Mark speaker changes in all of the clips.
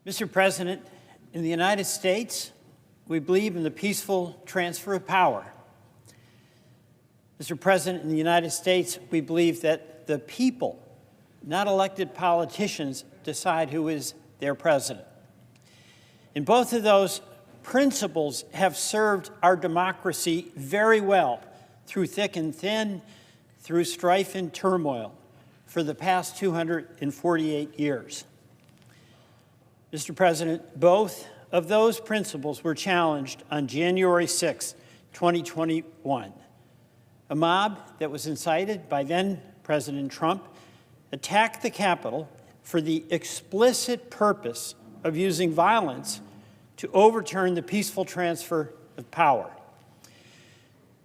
Speaker 1: Mr. President, in the United States, we believe in the peaceful transfer of power. Mr. President, in the United States, we believe that the people, not elected politicians, decide who is their president. And both of those principles have served our democracy very well through thick and thin, through strife and turmoil for the past 248 years. Mr. President, both of those principles were challenged on January 6, 2021. A mob that was incited by then President Trump attacked the Capitol for the explicit purpose of using violence to overturn the peaceful transfer of power.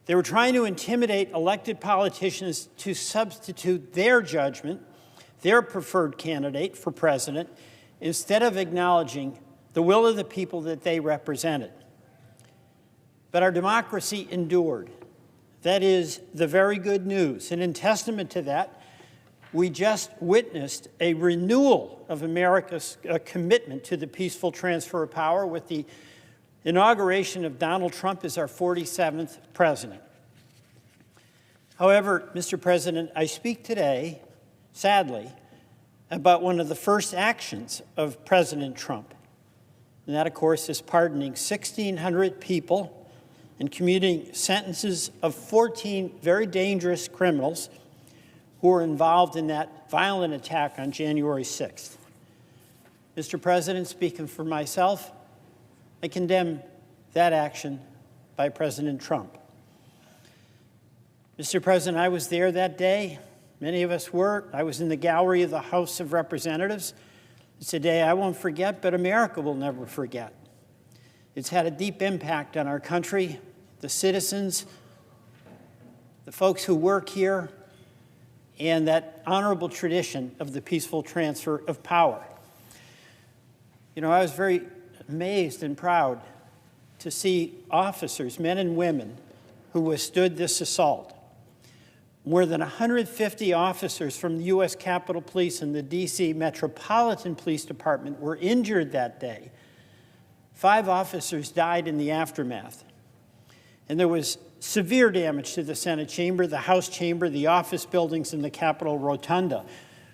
Speaker 1: They were trying to intimidate elected politicians to substitute their judgment, their preferred candidate for president, instead of acknowledging the will of the people that they represented. But our democracy endured. That is the very good news. And in testament to that, we just witnessed a renewal of America's commitment to the peaceful transfer of power with the inauguration of Donald Trump as our 47th president. However, Mr. President, I speak today, sadly, about one of the first actions of President Trump. And that, of course, is pardoning 1,600 people and commuting sentences of 14 very dangerous criminals who were involved in that violent attack on January 6th. Mr. President, speaking for myself, I condemn that action by President Trump. Mr. President, I was there that day. Many of us were. I was in the gallery of the House of Representatives. It's a day I won't forget, but America will never forget. It's had a deep impact on our country, the citizens, the folks who work here, and that honorable tradition of the peaceful transfer of power. You know, I was very amazed and proud to see officers, men and women, who withstood this assault. More than 150 officers from the U.S. Capitol Police and the D.C. Metropolitan Police Department were injured that day. 5 officers died in the aftermath. And there was severe damage to the Senate chamber, the House chamber, the office buildings, and the Capitol Rotunda,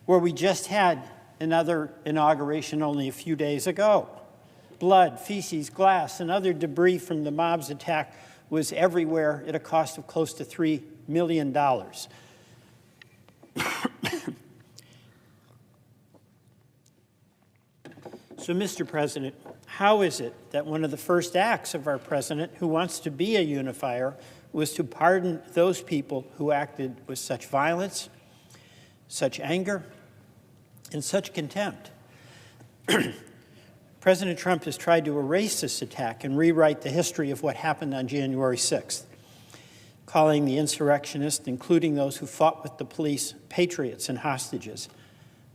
Speaker 1: where we just had another inauguration only a few days ago. Blood, feces, glass, and other debris from the mob's attack was everywhere at a cost of close to $3 million. So, Mr. President, how is it that one of the first acts of our president, who wants to be a unifier, was to pardon those people who acted with such violence, such anger, and such contempt? President Trump has tried to erase this attack and rewrite the history of what happened on January 6th, calling the insurrectionists, including those who fought with the police, patriots and hostages.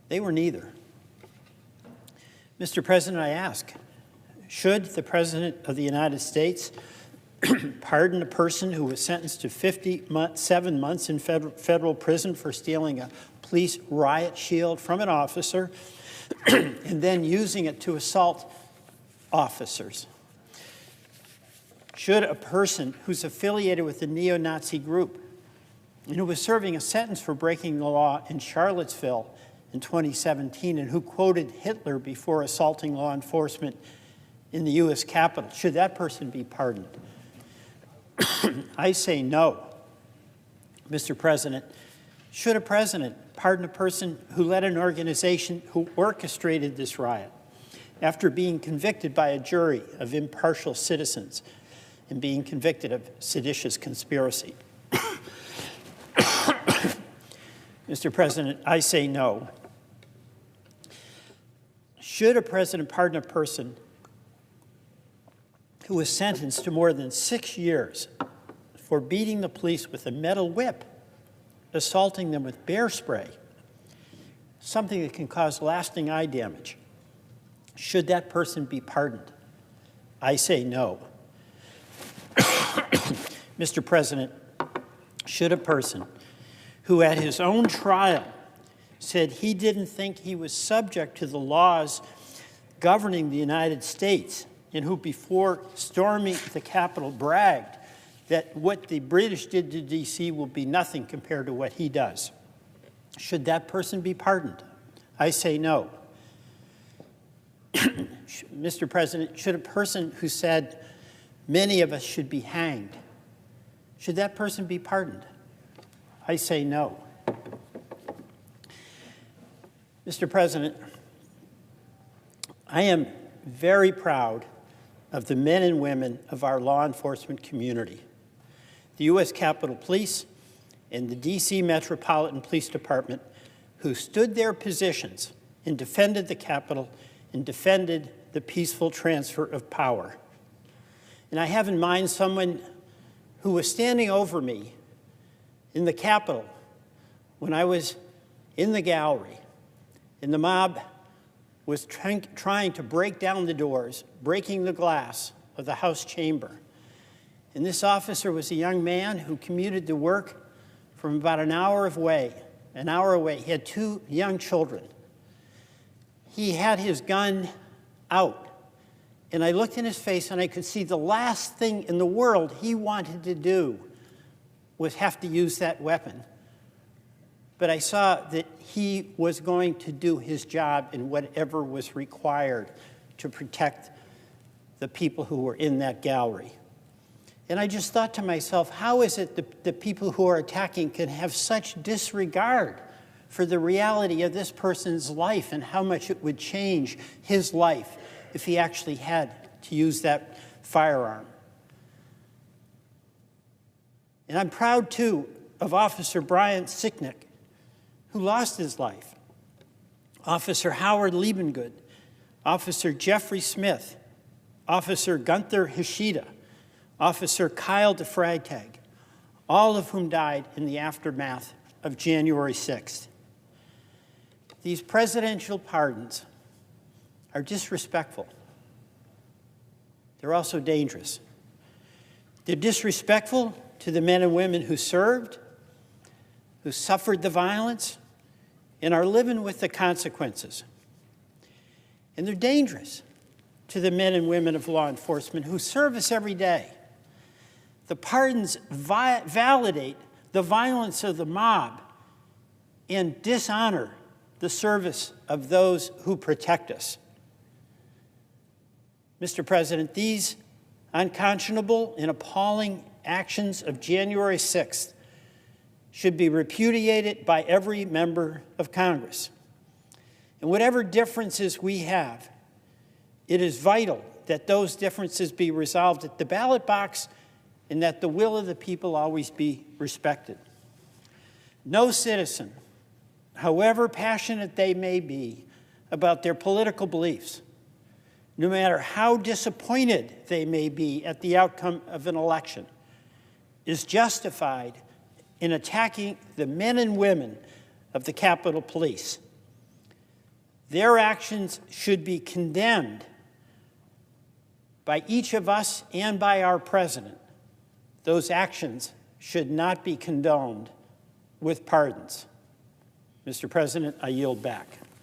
Speaker 1: They were neither. Mr. President, I ask, should the President of the United States pardon a person who was sentenced to 7 months in federal prison for stealing a police riot shield from an officer and then using it to assault officers? Should a person who's affiliated with a neo-Nazi group and who was serving a sentence for breaking the law in Charlottesville in 2017 and who quoted Hitler before assaulting law enforcement in the U.S. Capitol, should that person be pardoned? I say no. Mr. President, should a president pardon a person who led an organization who orchestrated this riot after being convicted by a jury of impartial citizens and being convicted of seditious conspiracy? Mr. President, I say no. Should a president pardon a person who was sentenced to more than 6 years for beating the police with a metal whip, assaulting them with bear spray, something that can cause lasting eye damage? Should that person be pardoned? I say no. Mr. President, should a person who at his own trial said he didn't think he was subject to the laws governing the United States and who before storming the Capitol bragged that what the British did to D.C. will be nothing compared to what he does. Should that person be pardoned? I say no. Mr. President, should a person who said many of us should be hanged, should that person be pardoned? I say no. Mr. President, I am very proud of the men and women of our law enforcement community, the U.S. Capitol Police and the D.C. Metropolitan Police Department, who stood their positions and defended the Capitol and defended the peaceful transfer of power. And I have in mind someone who was standing over me in the Capitol when I was in the gallery, and the mob was trying to break down the doors, breaking the glass of the House chamber. And this officer was a young man who commuted to work from about an hour away. He had 2 young children. He had his gun out, and I looked in his face and I could see the last thing in the world he wanted to do was have to use that weapon. But I saw that he was going to do his job in whatever was required to protect the people who were in that gallery. And I just thought to myself, how is it the people who are attacking can have such disregard for the reality of this person's life and how much it would change his life if he actually had to use that firearm? And I'm proud, too, of Officer Brian Sicknick, who lost his life, Officer Howard Liebengood, Officer Jeffrey Smith, Officer Gunther Hishida, Officer Kyle DeFragtag, all of whom died in the aftermath of January 6th. These presidential pardons are disrespectful. They're also dangerous. They're disrespectful to the men and women who served, who suffered the violence, and are living with the consequences. And they're dangerous to the men and women of law enforcement who serve us every day. The pardons validate the violence of the mob and dishonor the service of those who protect us. Mr. President, these unconscionable and appalling actions of January 6th should be repudiated by every member of Congress. And whatever differences we have, it is vital that those differences be resolved at the ballot box and that the will of the people always be respected. No citizen, however passionate they may be about their political beliefs, no matter how disappointed they may be at the outcome of an election, is justified in attacking the men and women of the Capitol Police. Their actions should be condemned by each of us and by our president. Those actions should not be condoned with pardons. Mr. President, I yield back.